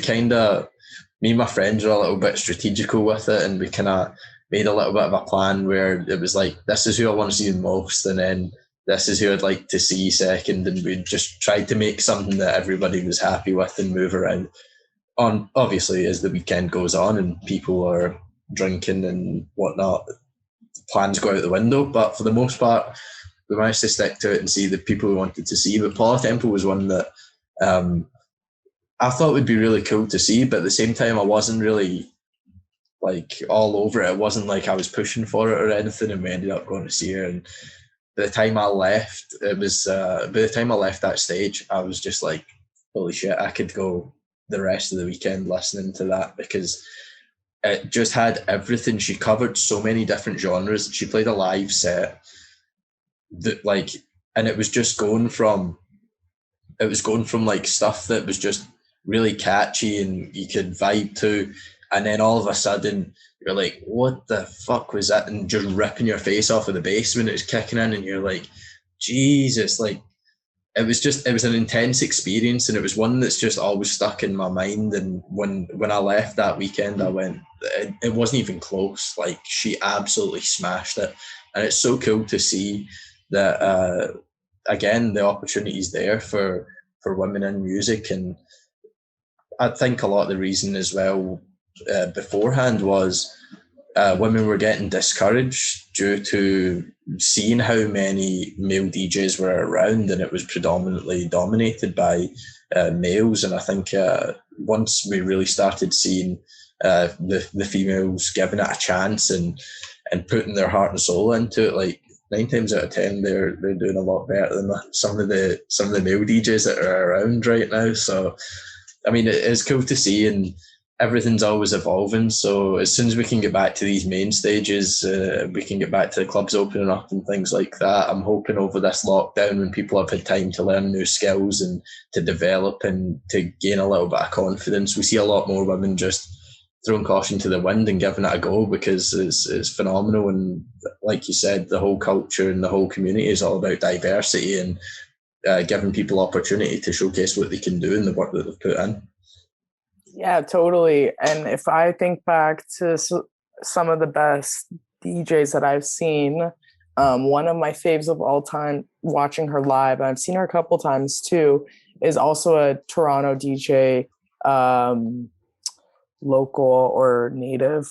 me and my friends were a little bit strategical with it, and we kind of made a little bit of a plan where it was like, this is who I want to see the most, and then this is who I'd like to see second, and we just tried to make something that everybody was happy with and move around on. Obviously, as the weekend goes on and people are drinking and whatnot, plans go out the window. But for the most part, we managed to stick to it and see the people we wanted to see. But Paula Temple was one that I thought would be really cool to see, but at the same time, I wasn't really like all over it. It wasn't like I was pushing for it or anything, and we ended up going to see her. And by the time I left, it was by the time I left that stage, I was just like, holy shit, I could go the rest of the weekend listening to that, because it just had everything. She covered so many different genres. She played a live set that like, and it was going from like stuff that was just really catchy and you could vibe to, and then all of a sudden you're like, what the fuck was that? And just ripping your face off of the bass when it was kicking in, and you're like, Jesus, like it was an intense experience, and it was one that's just always stuck in my mind. And when I left that weekend, I went, it wasn't even close. Like, she absolutely smashed it. And it's so cool to see that again, the opportunities there for women in music. And I think a lot of the reason as well beforehand was women were getting discouraged due to seeing how many male DJs were around, and it was predominantly dominated by males. And I think once we really started seeing the females giving it a chance and putting their heart and soul into it, like 9 times out of 10, they're doing a lot better than some of the male DJs that are around right now. So, I mean, it's cool to see, and everything's always evolving. So as soon as we can get back to these main stages, we can get back to the clubs opening up and things like that. I'm hoping over this lockdown, when people have had time to learn new skills and to develop and to gain a little bit of confidence, we see a lot more women just throwing caution to the wind and giving it a go, because it's phenomenal. And like you said, the whole culture and the whole community is all about diversity and giving people opportunity to showcase what they can do and the work that they've put in. Yeah, totally. And if I think back to some of the best DJs that I've seen, one of my faves of all time, watching her live, and I've seen her a couple times too, is also a Toronto DJ, local or native,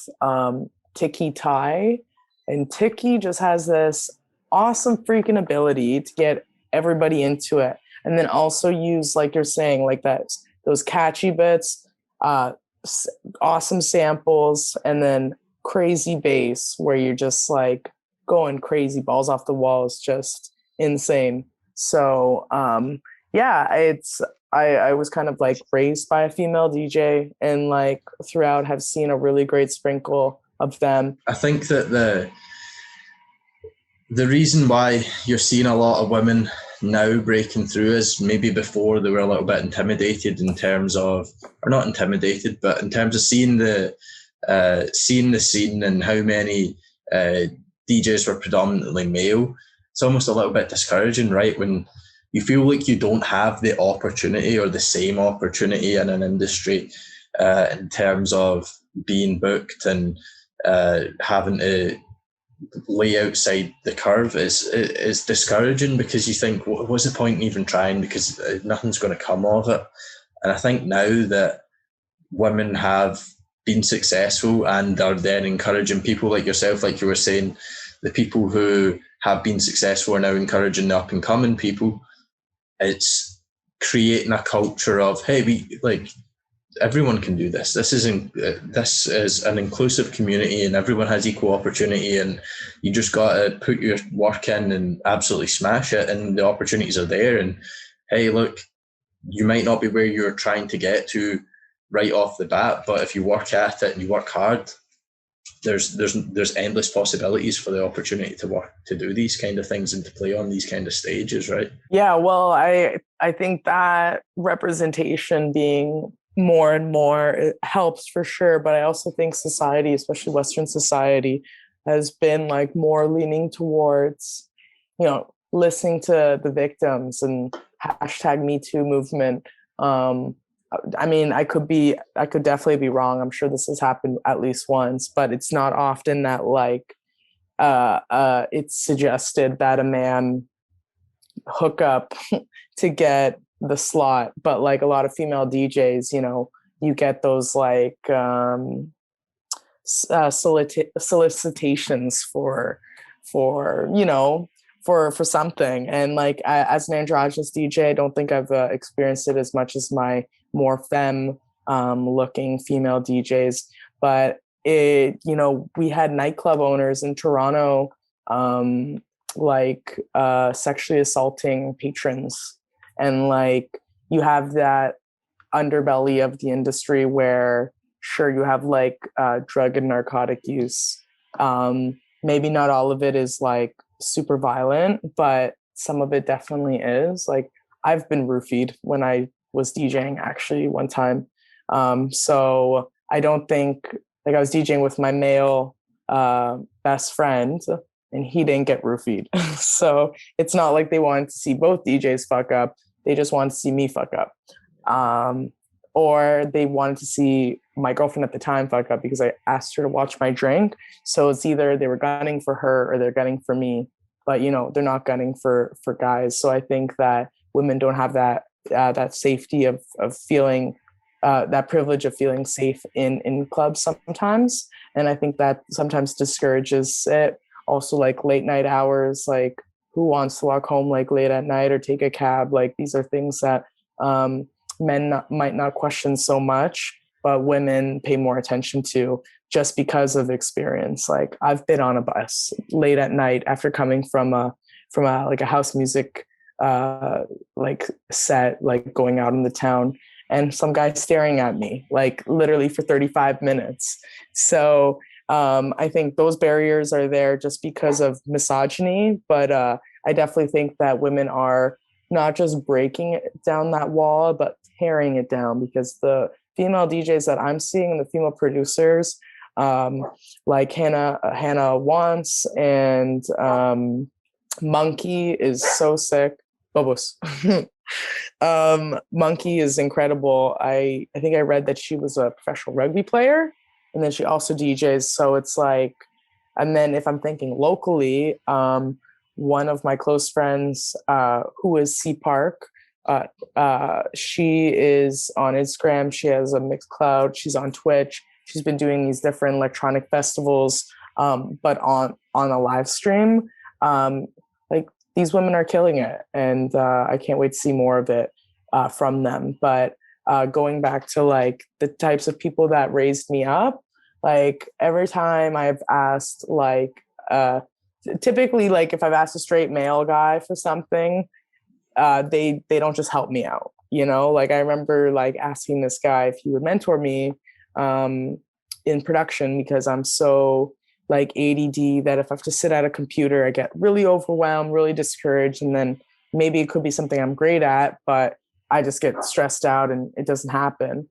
Tiki Tai. And Tiki just has this awesome freaking ability to get everybody into it. And then also use, like you're saying, like those catchy bits, awesome samples, and then crazy bass where you're just like going crazy, balls off the walls, just insane. So yeah, I was kind of like raised by a female DJ, and like throughout have seen a really great sprinkle of them. I think that the reason why you're seeing a lot of women now breaking through is maybe before they were a little bit intimidated in terms of, or not intimidated, but in terms of seeing the scene and how many DJs were predominantly male. It's almost a little bit discouraging, right? When you feel like you don't have the opportunity or the same opportunity in an industry in terms of being booked and having to lay outside the curve is discouraging, because you think, what's the point in even trying, because nothing's going to come of it. And I think now that women have been successful and are then encouraging people like yourself, like you were saying, the people who have been successful are now encouraging the up and coming people. It's creating a culture of, hey, everyone can do this. This is an inclusive community, and everyone has equal opportunity, and you just got to put your work in and absolutely smash it, and the opportunities are there. And hey, look, you might not be where you're trying to get to right off the bat, but if you work at it and you work hard, there's endless possibilities for the opportunity to do these kind of things and to play on these kind of stages, right? Yeah, well, I think that representation being more and more, it helps for sure. But I also think society, especially Western society, has been like more leaning towards, listening to the victims and hashtag Me Too movement. I mean, I could definitely be wrong. I'm sure this has happened at least once, but it's not often that like it's suggested that a man hook up to get the slot. But like a lot of female DJs, you get those like solicitations for for something. And like as an androgynous DJ, I don't think I've experienced it as much as my more femme looking female DJs. But we had nightclub owners in Toronto sexually assaulting patrons, and like you have that underbelly of the industry where sure you have like drug and narcotic use. Maybe not all of it is like super violent, but some of it definitely is. Like I've been roofied when I was DJing actually one time. So I don't think, like, I was DJing with my male best friend and he didn't get roofied. So it's not like they wanted to see both DJs fuck up. They just wanted to see me fuck up. Or they wanted to see my girlfriend at the time fuck up because I asked her to watch my drink. So it's either they were gunning for her or they're gunning for me, but they're not gunning for guys. So I think that women don't have that safety of feeling that privilege of feeling safe in clubs sometimes. And I think that sometimes discourages it. Also, like late night hours, like who wants to walk home like late at night or take a cab? Like these are things that men might not question so much, but women pay more attention to just because of experience. Like I've been on a bus late at night after coming from a like a house music like set, like going out in the town, and some guy staring at me like literally for 35 minutes. So I think those barriers are there just because of misogyny, but I definitely think that women are not just breaking down that wall, but tearing it down, because the female DJs that I'm seeing and the female producers, like Hannah Wants and Monkey is so sick. Bobos. Monkey is incredible. I think I read that she was a professional rugby player, and then she also DJs. So it's like, and then if I'm thinking locally, one of my close friends, who is C Park, she is on Instagram. She has a Mixcloud. She's on Twitch. She's been doing these different electronic festivals, but on a live stream. Like these women are killing it, and I can't wait to see more of it from them. But going back to like the types of people that raised me up, like every time I've asked, like typically, like if I've asked a straight male guy for something, they don't just help me out. Like I remember like asking this guy if he would mentor me in production, because I'm so like ADD that if I have to sit at a computer, I get really overwhelmed, really discouraged. And then maybe it could be something I'm great at, but I just get stressed out and it doesn't happen.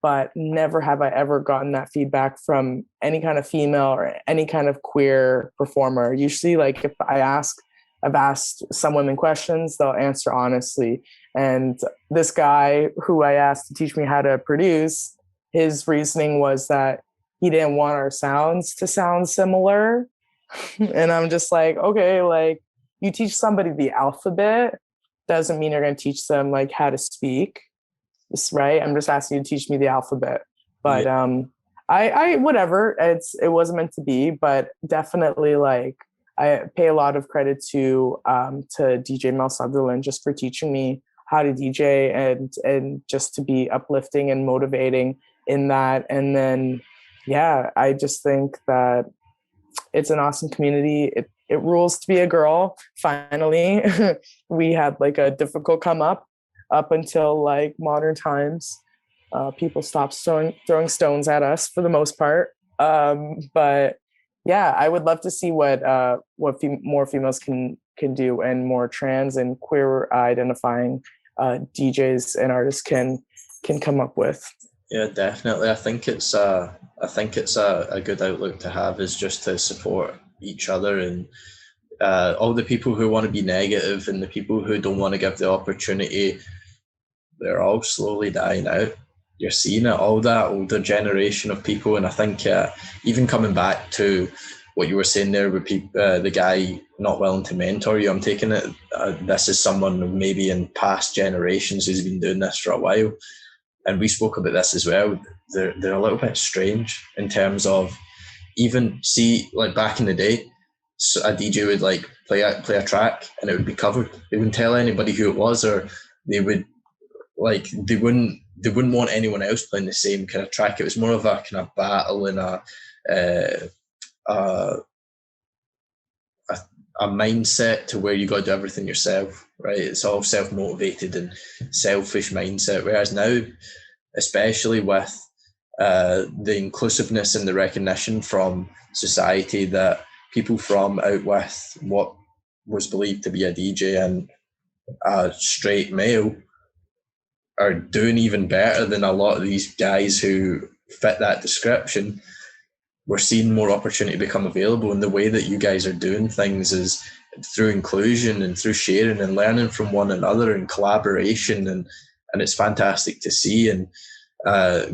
But never have I ever gotten that feedback from any kind of female or any kind of queer performer. Usually, like if I've asked some women questions, they'll answer honestly. And this guy who I asked to teach me how to produce, his reasoning was that he didn't want our sounds to sound similar. And I'm just like, okay, like you teach somebody the alphabet doesn't mean you're going to teach them like how to speak. Right? I'm just asking you to teach me the alphabet. But yeah. I whatever, it wasn't meant to be, but definitely like I pay a lot of credit to DJ Mel Sutherland just for teaching me how to DJ and just to be uplifting and motivating in that. And then yeah, I just think that it's an awesome community. It rules to be a girl. Finally, we had like a difficult come up until like modern times. People stopped throwing stones at us for the most part. But yeah, I would love to see what more females can do, and more trans and queer identifying DJs and artists can come up with. Yeah, definitely. I think it's a good outlook to have, is just to support each other, and all the people who want to be negative and the people who don't want to give the opportunity, they're all slowly dying out. You're seeing it, all that older generation of people. And I think even coming back to what you were saying there with the guy not willing to mentor you, I'm taking it this is someone maybe in past generations who's been doing this for a while. and we spoke about this as well, they're a little bit strange in terms of, even see, like back in the day, so a DJ would like play a track and it would be covered. They wouldn't tell anybody who it was, or they would like they wouldn't want anyone else playing the same kind of track. It was more of a kind of battle and a mindset to where you got to do everything yourself, right? It's all self-motivated and selfish mindset. Whereas now, especially with the inclusiveness and the recognition from society that people from out with what was believed to be a DJ and a straight male are doing even better than a lot of these guys who fit that description, we're seeing more opportunity become available. And the way that you guys are doing things is through inclusion and through sharing and learning from one another and collaboration, and it's fantastic to see. And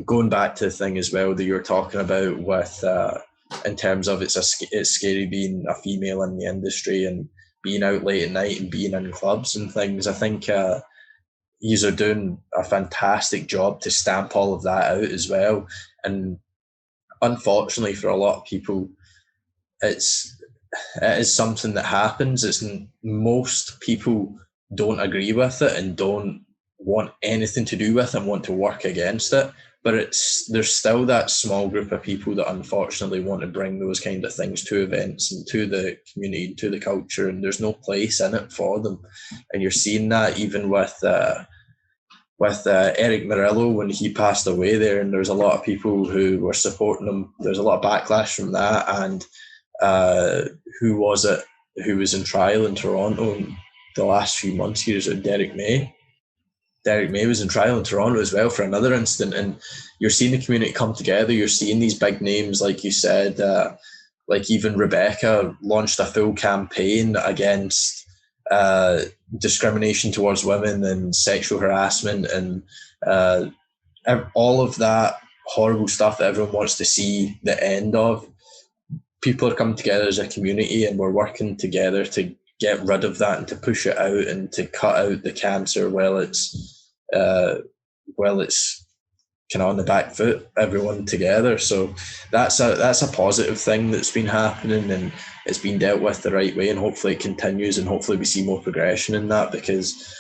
going back to the thing as well that you're talking about with in terms of it's scary being a female in the industry and being out late at night and being in clubs and things. I think you are doing a fantastic job to stamp all of that out as well. And unfortunately for a lot of people, it is something that happens. It's most people don't agree with it and don't want anything to do with it and want to work against it. But there's still that small group of people that unfortunately want to bring those kind of things to events and to the community, to the culture, and there's no place in it for them. And you're seeing that even with Eric Murillo when he passed away there, and there's a lot of people who were supporting him. There's a lot of backlash from that. And who was it who was in trial in Toronto in the last few months here? Is it Derek May? Derek May was in trial in Toronto as well for another incident, and you're seeing the community come together. You're seeing these big names, like you said, like even Rebecca launched a full campaign against discrimination towards women and sexual harassment and all of that horrible stuff that everyone wants to see the end of. People are coming together as a community, and we're working together to get rid of that and to push it out and to cut out the cancer while it's kind of on the back foot, everyone together. So that's a positive thing that's been happening, and it's been dealt with the right way, and hopefully it continues, and hopefully we see more progression in that, because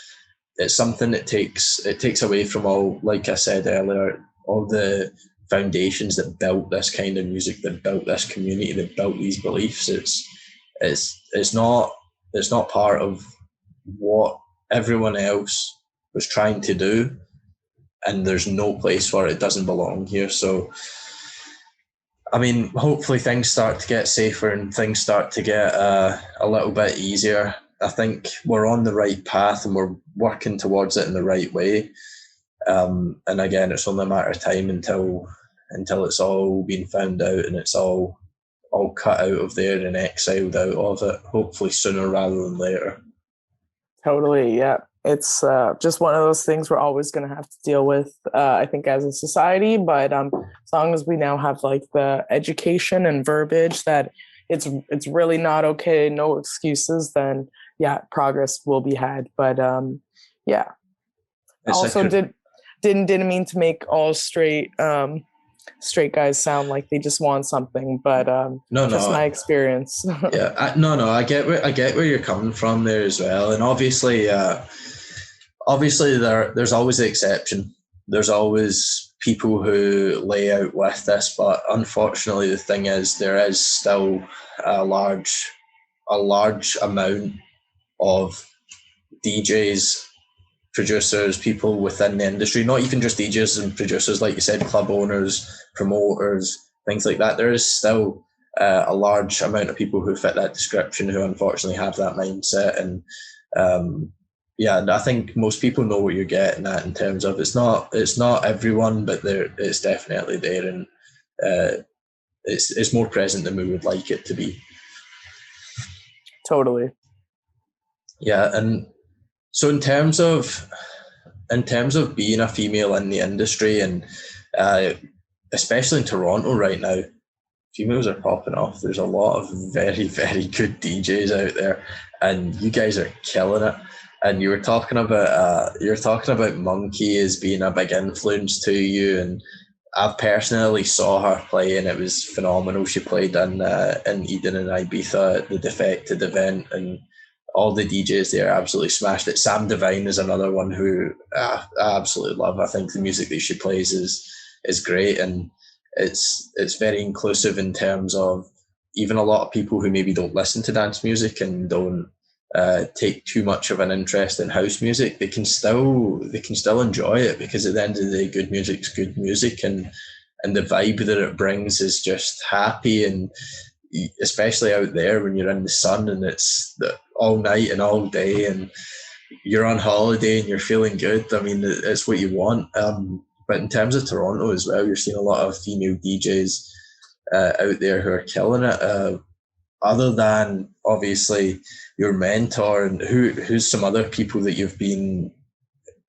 it's something that takes away from all, like I said earlier, all the foundations that built this kind of music, that built this community, that built these beliefs. It's not part of what everyone else was trying to do, and there's no place for it. It doesn't belong here. So, I mean, hopefully things start to get safer and things start to get a little bit easier. I think we're on the right path and we're working towards it in the right way. And again, it's only a matter of time until it's all been found out and it's all cut out of there and exiled out of it, hopefully sooner rather than later. Totally, yeah. It's just one of those things we're always going to have to deal with, I think, as a society. But as long as we now have like the education and verbiage that it's really not okay, no excuses, then yeah, progress will be had. But yeah. It's also didn't mean to make all straight guys sound like they just want something, but my experience. Yeah, I get where you're coming from there as well, and obviously there's always the exception. There's always people who lay out with this, but unfortunately the thing is there is still a large amount of DJs, producers, people within the industry, not even just DJs and producers, like you said, club owners, promoters, things like that. There is still a large amount of people who fit that description who unfortunately have that mindset. And I think most people know what you're getting at in terms of it's not everyone, but it's definitely there, and it's more present than we would like it to be. Totally. Yeah, and so in terms of being a female in the industry, and especially in Toronto right now, females are popping off. There's a lot of very, very good DJs out there, and you guys are killing it. And you're talking about Monkey as being a big influence to you, and I personally saw her play, and it was phenomenal. She played in Eden and Ibiza at the Defected event, and all the DJs there absolutely smashed it. Sam Devine is another one who I absolutely love. I think the music that she plays is great, and it's very inclusive in terms of even a lot of people who maybe don't listen to dance music and don't take too much of an interest in house music. They can still enjoy it, because at the end of the day, good music's good music, and the vibe that it brings is just happy. And especially out there when you're in the sun and it's all night and all day, and you're on holiday and you're feeling good. I mean, it's what you want. But in terms of Toronto as well, you're seeing a lot of female DJs out there who are killing it. Other than obviously your mentor, and who's some other people that you've been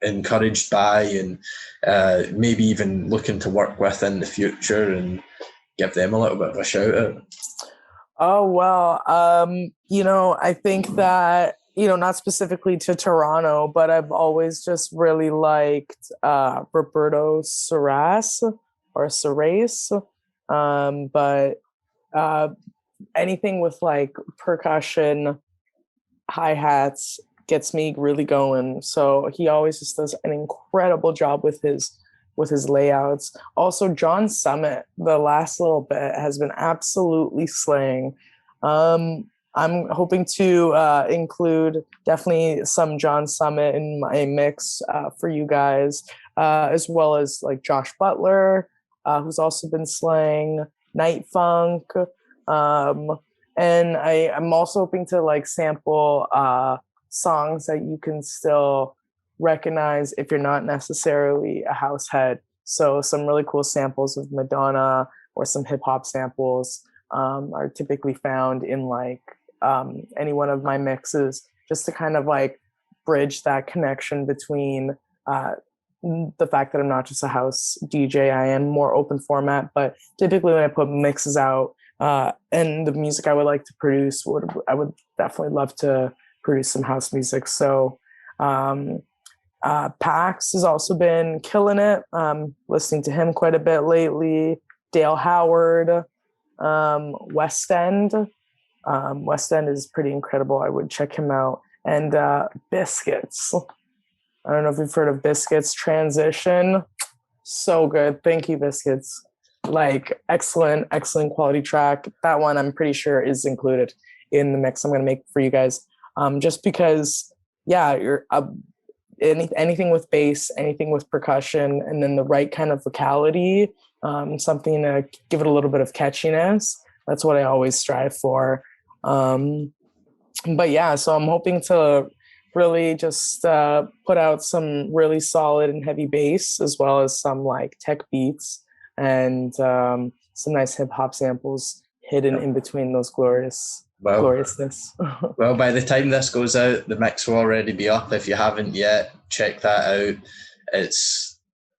encouraged by, and maybe even looking to work with in the future, and give them a little bit of a shout out? Oh, well, I think that, not specifically to Toronto, but I've always just really liked Roberto Saras or Saras. But anything with like percussion, hi-hats gets me really going. So he always just does an incredible job with his layouts. Also, John Summit, the last little bit, has been absolutely slaying. I'm hoping to include definitely some John Summit in my mix for you guys, as well as like Josh Butler, who's also been slaying, Night Funk. And I'm also hoping to like sample songs that you can still recognize if you're not necessarily a house head. So some really cool samples of Madonna or some hip hop samples are typically found in like any one of my mixes, just to kind of like bridge that connection between the fact that I'm not just a house DJ, I am more open format. But typically when I put mixes out and the music I would like to produce, I would definitely love to produce some house music. So Pax has also been killing it. Listening to him quite a bit lately. Dale Howard, West End. West End is pretty incredible. I would check him out. And Biscuits. I don't know if you've heard of Biscuits. Transition. So good. Thank you, Biscuits. Like excellent quality track. That one I'm pretty sure is included in the mix I'm going to make for you guys. Just because, yeah, you're anything with bass, anything with percussion, and then the right kind of vocality, something to give it a little bit of catchiness. That's what I always strive for. But yeah, so I'm hoping to really just put out some really solid and heavy bass, as well as some like tech beats and some nice hip hop samples hidden in between those gloriousness. Well, by the time this goes out, the mix will already be up. If you haven't yet, check that out.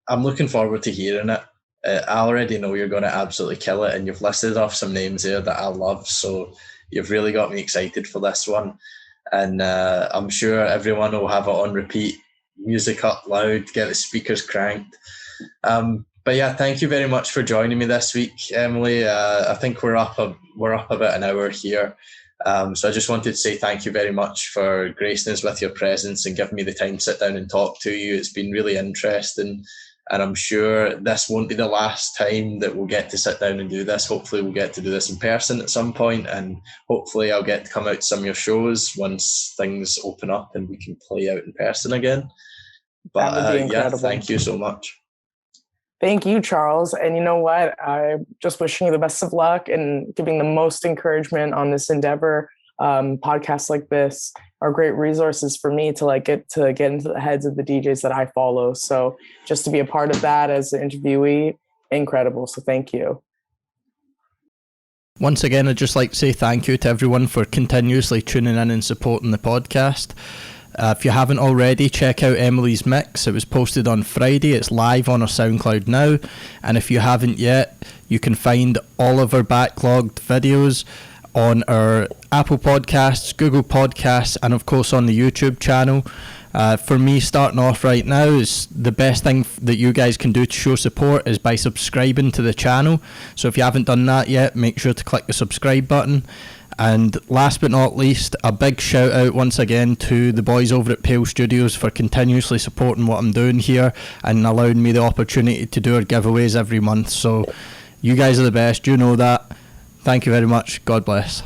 I'm looking forward to hearing it. I already know you're going to absolutely kill it, and you've listed off some names there that I love, so you've really got me excited for this one. And I'm sure everyone will have it on repeat, music up loud, get the speakers cranked. But yeah, thank you very much for joining me this week, Emily. I think we're up about an hour here. So I just wanted to say thank you very much for gracing us with your presence and giving me the time to sit down and talk to you. It's been really interesting, and I'm sure this won't be the last time that we'll get to sit down and do this. Hopefully we'll get to do this in person at some point, and hopefully I'll get to come out to some of your shows once things open up and we can play out in person again. But yeah, thank you so much. Thank you, Charles. And you know what? I'm just wishing you the best of luck and giving the most encouragement on this endeavor. Podcasts like this are great resources for me to like get into the heads of the DJs that I follow. So just to be a part of that as an interviewee, incredible. So thank you. Once again, I'd just like to say thank you to everyone for continuously tuning in and supporting the podcast. If you haven't already, check out Emily's mix. It was posted on Friday. It's live on our SoundCloud now. And if you haven't yet, you can find all of our backlogged videos on our Apple Podcasts, Google Podcasts, and of course on the YouTube channel. For me, starting off right now, is the best thing that you guys can do to show support is by subscribing to the channel. So if you haven't done that yet, make sure to click the subscribe button. And last but not least, a big shout out once again to the boys over at Pale Studios for continuously supporting what I'm doing here and allowing me the opportunity to do our giveaways every month. So you guys are the best, you know that. Thank you very much. God bless.